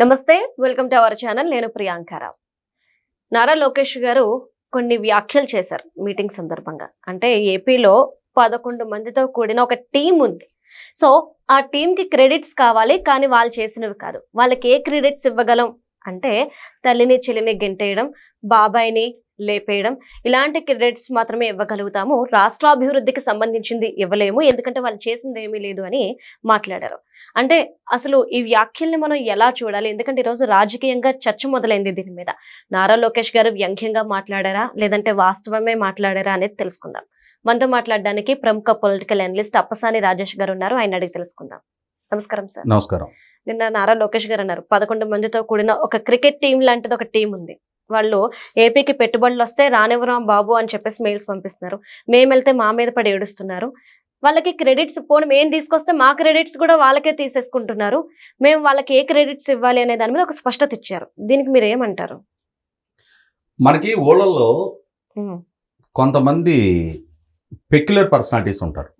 నమస్తే, welcome to our channel. నేను ప్రియాంకారావు. నారా లోకేష్ గారు కొన్ని వ్యాఖ్యలు చేశారు మీటింగ్ సందర్భంగా. అంటే ఏపీలో 11 మందితో కూడిన ఒక టీం ఉంది. సో ఆ టీంకి క్రెడిట్స్ కావాలి, కానీ వాళ్ళు చేసినవి కాదు. వాళ్ళకి ఏ క్రెడిట్స్ ఇవ్వగలం అంటే తల్లిని చెల్లిని గెంటేయడం, బాబాయిని లేపేయడం, ఇలాంటి క్రెడిట్స్ మాత్రమే ఇవ్వగలుగుతాము. రాష్ట్ర అభివృద్ధికి సంబంధించింది ఇవ్వలేము, ఎందుకంటే వాళ్ళు చేసింది ఏమీ లేదు అని మాట్లాడారు. అంటే అసలు ఈ వ్యాఖ్యల్ని మనం ఎలా చూడాలి? ఎందుకంటే ఈరోజు రాజకీయంగా చర్చ మొదలైంది దీని మీద. నారా లోకేష్ గారు వ్యంగ్యంగా మాట్లాడారా, లేదంటే వాస్తవమే మాట్లాడారా అనేది తెలుసుకుందాం. మనతో మాట్లాడడానికి ప్రముఖ పొలిటికల్ అనలిస్ట్ అప్పసాని రాజేష్ గారు ఉన్నారు. ఆయన అడిగి తెలుసుకుందాం. నమస్కారం సార్. నమస్కారం. నిన్న నారా లోకేష్ గారు అన్నారు 11 మందితో కూడిన ఒక క్రికెట్ టీం లాంటిది ఒక టీం ఉంది. వాళ్ళు ఏపీకి పెట్టుబడులు వస్తే రానివ్వరా బాబు అని చెప్పేసి మెయిల్స్ పంపిస్తున్నారు. మేము వెళ్తే మా మీద పడి ఏడుస్తున్నారు. వాళ్ళకి క్రెడిట్స్ పోను, మేము తీసుకొస్తే మా క్రెడిట్స్ కూడా వాళ్ళకే తీసేసుకుంటున్నారు. మేము వాళ్ళకి ఏ క్రెడిట్స్ ఇవ్వాలి అనే దాని మీద ఒక స్పష్టత ఇచ్చారు. దీనికి మీరు ఏమంటారు? మనకి ఊళ్ళల్లో కొంతమంది పెక్యులర్ పర్సనాలిటీస్ ఉంటారు.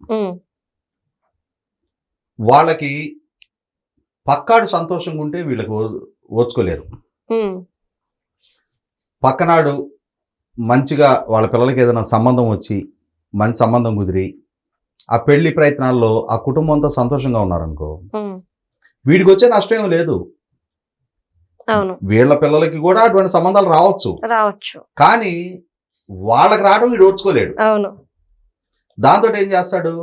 వాళ్ళకి పక్కాడు సంతోషంగా ఉంటే వీళ్ళకి ఓచుకోలేరు. పక్కనాడు మంచిగా వాళ్ళ పిల్లలకి ఏదైనా సంబంధం వచ్చి మంచి సంబంధం కుదిరి ఆ పెళ్లి ప్రయత్నాల్లో ఆ కుటుంబం అంతా సంతోషంగా ఉన్నారనుకో, వీడికి వచ్చే నష్టం ఏం లేదు. వీళ్ళ పిల్లలకి కూడా అటువంటి సంబంధాలు రావచ్చు, కానీ వాళ్ళకి రావడం వీడు ఓర్చుకోలేడు. దాంతో ఏం చేస్తాడు,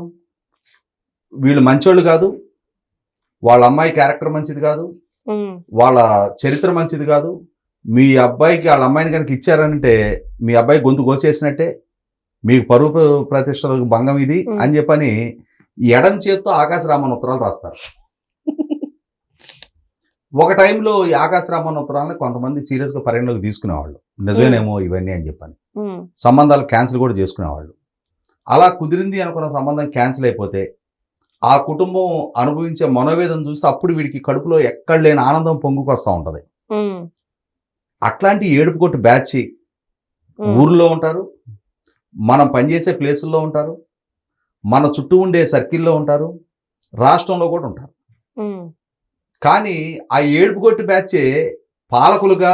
వీళ్ళు మంచోళ్ళు కాదు, వాళ్ళ అమ్మాయి క్యారెక్టర్ మంచిది కాదు, వాళ్ళ చరిత్ర మంచిది కాదు, మీ అబ్బాయికి వాళ్ళ అమ్మాయిని కనుక ఇచ్చారంటే మీ అబ్బాయి గొంతు కోసేసినట్టే, మీకు పరువు ప్రతిష్టలకు భంగం ఇది అని చెప్పని ఎడం చేత్తో ఆకాశరామన్ ఉత్తరాలు రాస్తారు. ఒక టైంలో ఈ ఆకాశరామన్ ఉత్తరాలను కొంతమంది సీరియస్గా పరిగణలోకి తీసుకునేవాళ్ళు, నిజమేనేమో ఇవన్నీ అని చెప్పని సంబంధాలు క్యాన్సిల్ కూడా చేసుకునేవాళ్ళు. అలా కుదిరింది అనుకున్న సంబంధం క్యాన్సిల్ అయిపోతే ఆ కుటుంబం అనుభవించే మనోవేదన చూస్తే అప్పుడు వీడికి కడుపులో ఎక్కడ లేని ఆనందం పొంగుకొస్తూ ఉంటుంది. అట్లాంటి ఏడుపు కొట్టు బ్యాచ్ ఊర్లో ఉంటారు, మనం పనిచేసే ప్లేసుల్లో ఉంటారు, మన చుట్టూ ఉండే సర్కిల్లో ఉంటారు, రాష్ట్రంలో కూడా ఉంటారు. కానీ ఆ ఏడుపు కొట్టు బ్యాచే పాలకులుగా,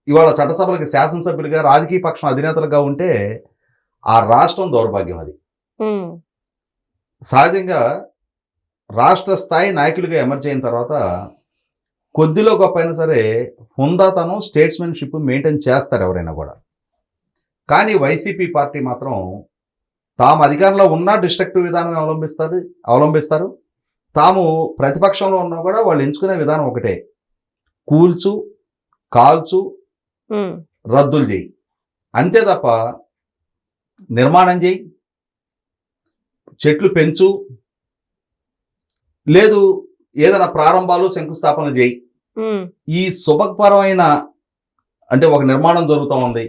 ఇవాళ చట్టసభలకు శాసనసభ్యులుగా, రాజకీయ పక్షం అధినేతలుగా ఉంటే ఆ రాష్ట్రం దౌర్భాగ్యం. అది సహజంగా రాష్ట్ర స్థాయి నాయకులుగా ఎమర్జ్ అయిన తర్వాత కొద్దిలో గొప్ప అయినా సరే హుందాతనం, స్టేట్స్మెన్షిప్ మెయింటైన్ చేస్తారు ఎవరైనా కూడా. కానీ వైసీపీ పార్టీ మాత్రం తాము అధికారంలో ఉన్నా డిస్ట్రక్టివ్ విధానం అవలంబిస్తారు. తాము ప్రతిపక్షంలో ఉన్నా కూడా వాళ్ళు ఎంచుకునే విధానం ఒకటే, కూల్చు, కాల్చు, రద్దులు చేయి, అంతే తప్ప నిర్మాణం చేయి, చెట్లు పెంచు, లేదు ఏదైనా ప్రారంభాలు శంకుస్థాపనలు చేయి. ఈ శుభపరమైన అంటే ఒక నిర్మాణం జరుగుతూ ఉంది,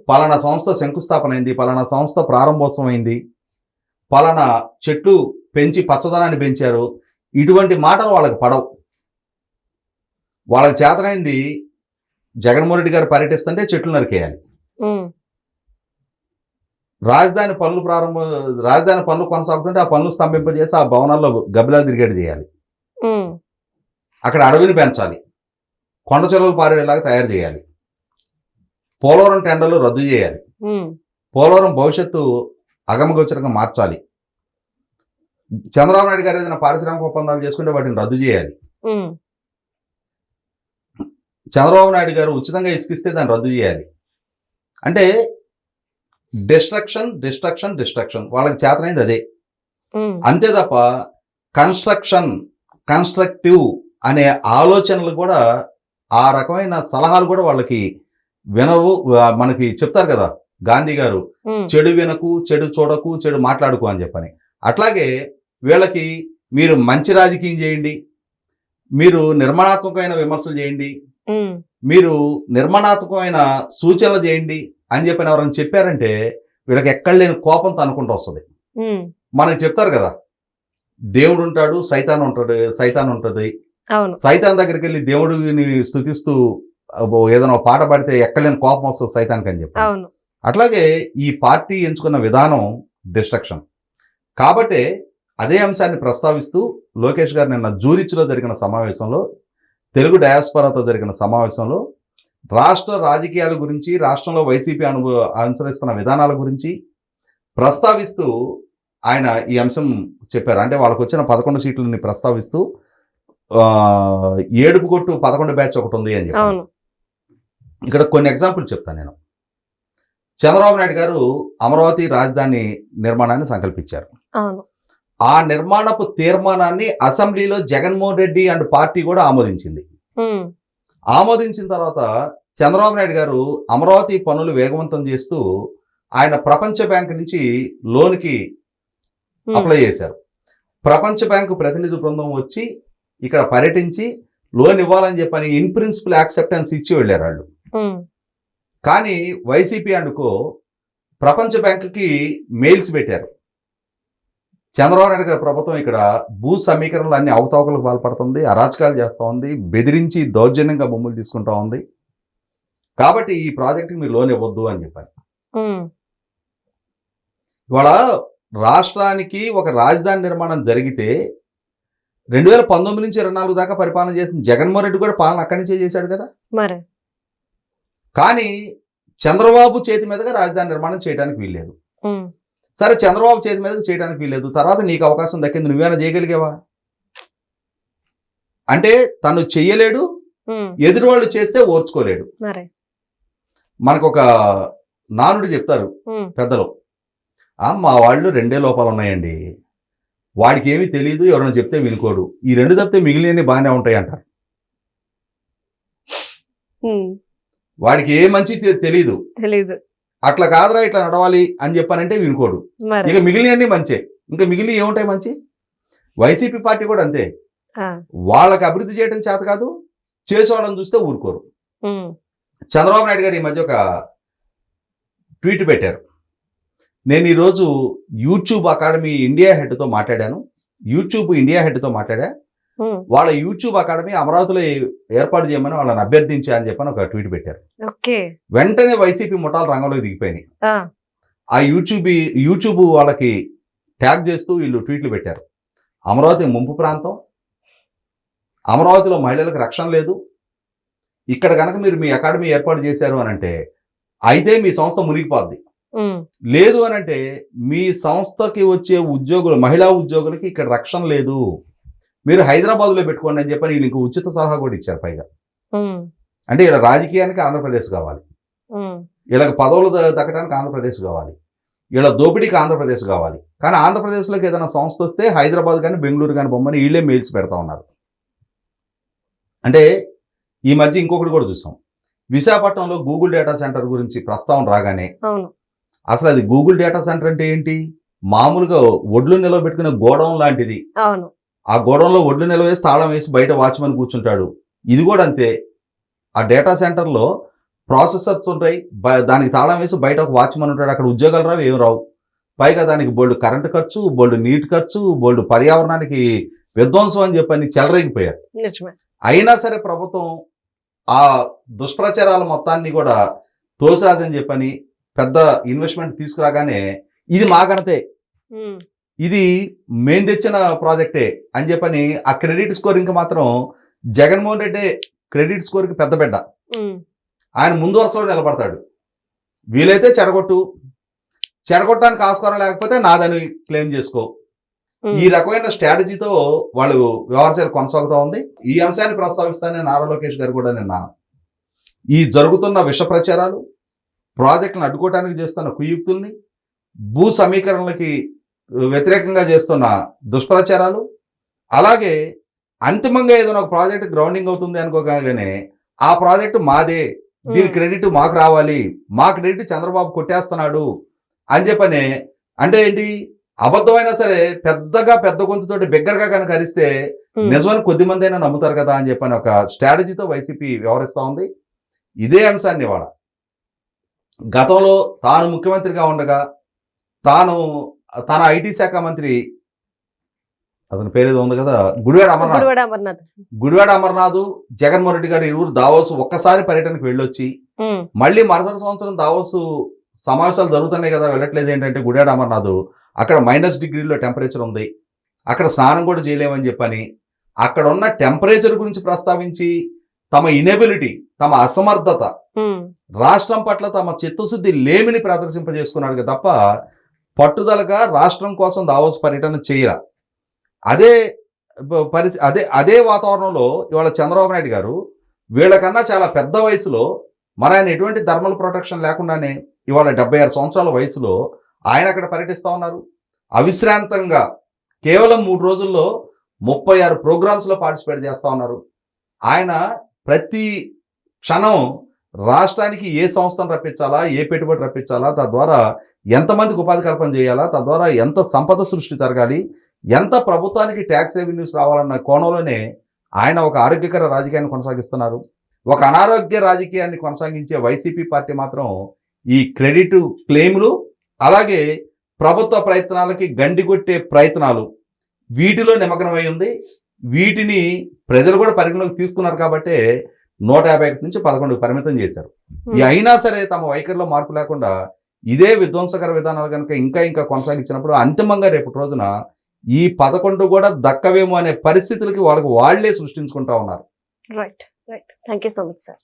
పలానా సంస్థ శంకుస్థాపన అయింది, పలానా సంస్థ ప్రారంభోత్సవం అయింది, పలానా చెట్లు పెంచి పచ్చదనాన్ని పెంచారు, ఇటువంటి మాటలు వాళ్ళకి పడవు. వాళ్ళకి చేతనైంది జగన్మోహన్ రెడ్డి గారు పర్యటిస్తుంటే చెట్లు నరికేయాలి, రాజధాని పనులు కొనసాగుతుంటే ఆ పనులు స్తంభింపజేసి ఆ భవనాల్లో గబ్బిలా తిరిగేది చేయాలి, అక్కడ అడవిని పెంచాలి, కొండ చెరువులు పారేలాగా తయారు చేయాలి, పోలవరం టెండర్లు రద్దు చేయాలి, పోలవరం భవిష్యత్తు అగమగోచరంగా మార్చాలి, చంద్రబాబు నాయుడు గారు ఏదైనా పారిశ్రామిక ఒప్పందాలు చేసుకుంటే వాటిని రద్దు చేయాలి, చంద్రబాబు నాయుడు గారు ఉచితంగా ఇసుకిస్తే దాన్ని రద్దు చేయాలి. అంటే డిస్ట్రక్షన్ డిస్ట్రక్షన్ డిస్ట్రక్షన్ వాళ్ళకి చేతనైంది అదే. అంతే తప్ప కన్స్ట్రక్టివ్ అనే ఆలోచనలు కూడా, ఆ రకమైన సలహాలు కూడా వాళ్ళకి వినవు. మనకి చెప్తారు కదా గాంధీ గారు, చెడు వినకు, చెడు చూడకు, చెడు మాట్లాడుకు అని చెప్పని. అట్లాగే వీళ్ళకి మీరు మంచి రాజకీయం చేయండి, మీరు నిర్మాణాత్మకమైన విమర్శలు చేయండి, మీరు నిర్మాణాత్మకమైన సూచనలు చేయండి అని చెప్పని ఎవరైనా చెప్పారంటే వీళ్ళకి ఎక్కడ లేని కోపంతో అనుకుంటూ వస్తుంది. మనకి చెప్తారు కదా, దేవుడు ఉంటాడు, సైతాన్ ఉంటుంది. సైతాన్ దగ్గరికి వెళ్ళి దేవుడిని స్తుతిస్తూ ఏదైనా పాట పాడితే ఎక్కడలేని కోపం వస్తుంది సైతానికి అని చెప్పి. అట్లాగే ఈ పార్టీ ఎంచుకున్న విధానం డిస్ట్రక్షన్. కాబట్టి అదే అంశాన్ని ప్రస్తావిస్తూ లోకేష్ గారు నిన్న జూరిచ్లో జరిగిన సమావేశంలో తెలుగు డయాస్పరాతో జరిగిన సమావేశంలో రాష్ట్ర రాజకీయాల గురించి, రాష్ట్రంలో వైసీపీ అనుసరిస్తున్న విధానాల గురించి ప్రస్తావిస్తూ ఆయన ఈ అంశం చెప్పారు. అంటే వాళ్ళకు వచ్చిన 11 సీట్లని ప్రస్తావిస్తూ ఏడుపు కొట్టు 11 బ్యాచ్ ఒకటి ఉంది అని చెప్పి ఇక్కడ కొన్ని ఎగ్జాంపుల్ చెప్తాను నేను. చంద్రబాబు నాయుడు గారు అమరావతి రాజధాని నిర్మాణాన్ని సంకల్పించారు. ఆ నిర్మాణపు తీర్మానాన్ని అసెంబ్లీలో జగన్మోహన్ రెడ్డి అండ్ పార్టీ కూడా ఆమోదించింది. ఆమోదించిన తర్వాత చంద్రబాబు నాయుడు గారు అమరావతి పనులు వేగవంతం చేస్తూ ఆయన ప్రపంచ బ్యాంక్ నుంచి లోన్కి అప్లై చేశారు. ప్రపంచ బ్యాంకు ప్రతినిధి బృందం వచ్చి ఇక్కడ పర్యటించి లోన్ ఇవ్వాలని చెప్పని ఇన్ ప్రిన్సిపల్ యాక్సెప్టెన్స్ ఇచ్చి వెళ్ళారు వాళ్ళు. కానీ వైసీపీ అండుకో ప్రపంచ బ్యాంకుకి మెయిల్స్ పెట్టారు. చంద్రబాబు నాయుడు గారి ప్రభుత్వం ఇక్కడ భూ సమీకరణలు అన్ని అవకతవకలకు పాల్పడుతుంది, అరాచకాలు చేస్తూ ఉంది, బెదిరించి దౌర్జన్యంగా భూములు తీసుకుంటా ఉంది, కాబట్టి ఈ ప్రాజెక్టుకి మీరు లోన్ ఇవ్వద్దు అని చెప్పారు. ఇవాళ రాష్ట్రానికి ఒక రాజధాని నిర్మాణం జరిగితే 2019 నుంచి 24 దాకా పరిపాలన చేసిన జగన్మోహన్ రెడ్డి కూడా పాలన అక్కడి నుంచే చేశాడు కదా. మరి కానీ చంద్రబాబు చేతి మీదుగా రాజధాని నిర్మాణం చేయడానికి వీల్లేదు. సరే, చంద్రబాబు చేతి మీదకి చేయడానికి వీల్లేదు, తర్వాత నీకు అవకాశం దక్కింది, నువ్వేమైనా చేయగలిగావా? అంటే తను చెయ్యలేడు, ఎదురు వాళ్ళు చేస్తే ఓర్చుకోలేడు. మనకు ఒక నానుడి చెప్తారు పెద్దలు, మా వాళ్ళు 2 లోపాలు ఉన్నాయండి, వాడికి ఏమీ తెలియదు, ఎవరైనా చెప్తే వినుకోడు, ఈ 2 తప్పితే మిగిలినవి బాగానే ఉంటాయి అంటారు. వాడికి ఏ మంచి తెలియదు, అట్లా కాదురా ఇట్లా నడవాలి అని చెప్పానంటే వినుకోడు, ఇక మిగిలినవన్నీ మంచే, ఇంకా మిగిలిన ఏముంటాయి మంచి. వైసీపీ పార్టీ కూడా అంతే, వాళ్ళకి అభివృద్ధి చేయడం చేత కాదు, చేసేవాళ్ళని చూస్తే ఊరుకోరు. చంద్రబాబు నాయుడు గారు ఈ మధ్య ఒక ట్వీట్ పెట్టారు. నేను ఈరోజు యూట్యూబ్ అకాడమీ ఇండియా హెడ్తో మాట్లాడాను, యూట్యూబ్ ఇండియా హెడ్తో మాట్లాడా, వాళ్ళ యూట్యూబ్ అకాడమీ అమరావతిలో ఏర్పాటు చేయమని వాళ్ళని అభ్యర్థించా అని చెప్పని ఒక ట్వీట్ పెట్టారు. వెంటనే వైసీపీ ముఠాలు రంగంలోకి దిగిపోయినాయి. ఆ యూట్యూబ్ వాళ్ళకి ట్యాగ్ చేస్తూ వీళ్ళు ట్వీట్లు పెట్టారు. అమరావతి ముంపు ప్రాంతం, అమరావతిలో మహిళలకు రక్షణ లేదు, ఇక్కడ కనుక మీరు మీ అకాడమీ ఏర్పాటు చేశారు అని అంటే అయితే మీ సంస్థ మునిగిపోద్ది, లేదు అని అంటే మీ సంస్థకి వచ్చే ఉద్యోగులు, మహిళా ఉద్యోగులకి ఇక్కడ రక్షణ లేదు, మీరు హైదరాబాద్లో పెట్టుకోండి అని చెప్పని వీళ్ళకి ఉచిత సలహా కూడా ఇచ్చారు. పైగా అంటే ఇలా రాజకీయానికి ఆంధ్రప్రదేశ్ కావాలి, వీళ్ళకి పదవులు దక్కడానికి ఆంధ్రప్రదేశ్ కావాలి, వీళ్ళ దోపిడీకి ఆంధ్రప్రదేశ్ కావాలి, కానీ ఆంధ్రప్రదేశ్లోకి ఏదైనా సంస్థ వస్తే హైదరాబాద్ కానీ బెంగళూరు కానీ బొమ్మని వీళ్ళే మెయిల్స్ పెడతా ఉన్నారు. అంటే ఈ మధ్య ఇంకొకటి కూడా చూసాం, విశాఖపట్నంలో గూగుల్ డేటా సెంటర్ గురించి ప్రస్తావన రాగానే అసలు అది గూగుల్ డేటా సెంటర్ అంటే ఏంటి, మామూలుగా ఒడ్లు నిలవబెట్టుకునే గోడౌన్ లాంటిది, ఆ గోడౌన్లో ఒడ్లు నిలవేసి తాళం వేసి బయట వాచ్మెన్ కూర్చుంటాడు. ఇది కూడా అంతే, ఆ డేటా సెంటర్లో ప్రాసెసర్స్ ఉంటాయి, దానికి తాళం వేసి బయట ఒక వాచ్మెన్ ఉంటాడు, అక్కడ ఉద్యోగాలు రావు, ఏం రావు, పైగా దానికి బోల్డ్ కరెంటు ఖర్చు, బోల్డ్ నీటి ఖర్చు, బోల్డ్ పర్యావరణానికి విధ్వంసం అని చెప్పని చెలరేగిపోయారు. అయినా సరే ప్రభుత్వం ఆ దుష్ప్రచారాల మొత్తాన్ని కూడా తోసిరాజని చెప్పని పెద్ద ఇన్వెస్ట్మెంట్ తీసుకురాగానే ఇది మా ఘనతే, ఇది మేం తెచ్చిన ప్రాజెక్టే అని చెప్పని ఆ క్రెడిట్ స్కోరింగ్ మాత్రం జగన్మోహన్ రెడ్డి క్రెడిట్ స్కోర్కి పెద్ద బిడ్డ, ఆయన ముందు వరుసలో నిలబడతాడు. వీలైతే చెడగొట్టడానికి ఆస్కారం లేకపోతే నాదని క్లెయిమ్ చేసుకో, ఈ రకమైన స్ట్రాటజీతో వాళ్ళు వ్యవహారశైలి కొనసాగుతూ ఉంది. ఈ అంశాన్ని ప్రస్తావిస్తానే నారా లోకేష్ గారు కూడా నిన్న ఈ జరుగుతున్న విష ప్రచారాలు, ప్రాజెక్టులను అడ్డుకోవడానికి చేస్తున్న కుయుక్తుల్ని, భూ సమీకరణలకి వ్యతిరేకంగా చేస్తున్న దుష్ప్రచారాలు, అలాగే అంతిమంగా ఏదైనా ఒక ప్రాజెక్ట్ గ్రౌండింగ్ అవుతుంది అనుకోగానే ఆ ప్రాజెక్టు మాదే, దీని క్రెడిట్ మాకు రావాలి, మా క్రెడిట్ చంద్రబాబు కొట్టేస్తున్నాడు అని చెప్పనే, అంటే ఏంటి, అబద్ధమైనా సరే పెద్ద గొంతుతోటి బిగ్గరగా కనుక అరిస్తే నిజమని కొద్ది మంది అయినా నమ్ముతారు కదా అని చెప్పని ఒక స్ట్రాటజీతో వైసీపీ వ్యవహరిస్తూ ఉంది. ఇదే అంశాన్ని ఇవాళ గతంలో తాను ముఖ్యమంత్రిగా ఉండగా తన ఐటీ శాఖ మంత్రి, అతని పేరేదో ఉంది కదా, గుడివాడ అమర్నాథ్, జగన్మోహన్ రెడ్డి గారు ఇరువురు దావోస్ ఒక్కసారి పర్యటనకు వెళ్ళొచ్చి మళ్ళీ మరుసటి సంవత్సరం దావోస్ సమావేశాలు జరుగుతున్నాయి కదా, వెళ్ళట్లేదు ఏంటంటే గుడివాడ అమర్నాథ్ అక్కడ -డిగ్రీలో టెంపరేచర్ ఉంది, అక్కడ స్నానం కూడా చేయలేమని చెప్పని అక్కడ ఉన్న టెంపరేచర్ గురించి ప్రస్తావించి తమ ఇనెబిలిటీ, తమ అసమర్థత, రాష్ట్రం పట్ల తమ చిత్తశుద్ధి లేమిని ప్రదర్శింపజేసుకున్నాడు తప్ప పట్టుదలగా రాష్ట్రం కోసం దావోస్ పర్యటన చేయరా. అదే అదే వాతావరణంలో ఇవాళ చంద్రబాబు నాయుడు గారు వీళ్ళకన్నా చాలా పెద్ద వయసులో మరి ఆయన ఎటువంటి థర్మల్ ప్రొటెక్షన్ లేకుండానే ఇవాళ 76 సంవత్సరాల వయసులో ఆయన అక్కడ పర్యటిస్తూ ఉన్నారు. అవిశ్రాంతంగా కేవలం 3 రోజుల్లో 36 ప్రోగ్రామ్స్లో పార్టిసిపేట్ చేస్తూ ఉన్నారు. ఆయన ప్రతి క్షణం రాష్ట్రానికి ఏ సంస్థను రప్పించాలా, ఏ పెట్టుబడి రప్పించాలా, తద్వారా ఎంతమందికి ఉపాధి కల్పన చేయాలా, తద్వారా ఎంత సంపద సృష్టి జరగాలి, ఎంత ప్రభుత్వానికి ట్యాక్స్ రెవెన్యూస్ రావాలన్న కోణంలోనే ఆయన ఒక ఆరోగ్యకర రాజకీయాన్ని కొనసాగిస్తున్నారు. ఒక అనారోగ్య రాజకీయాన్ని కొనసాగించే వైసీపీ పార్టీ మాత్రం ఈ క్రెడిట్ క్లెయిమ్లు, అలాగే ప్రభుత్వ ప్రయత్నాలకి గండికొట్టే ప్రయత్నాలు, వీటిలో నిమగ్నమై ఉంది. వీటిని ప్రజలు కూడా పరిగణలోకి తీసుకున్నారు కాబట్టి 151 నుంచి 11కు పరిమితం చేశారు. అయినా సరే తమ వైఖరిలో మార్పు లేకుండా ఇదే విధ్వంసకర విధానాలు కనుక ఇంకా కొనసాగించినప్పుడు అంతిమంగా రేపటి రోజున ఈ 11 కూడా దక్కవేమో అనే పరిస్థితులకి వాళ్ళకి వాళ్లే సృష్టించుకుంటా ఉన్నారు. Right. Thank you so much sir.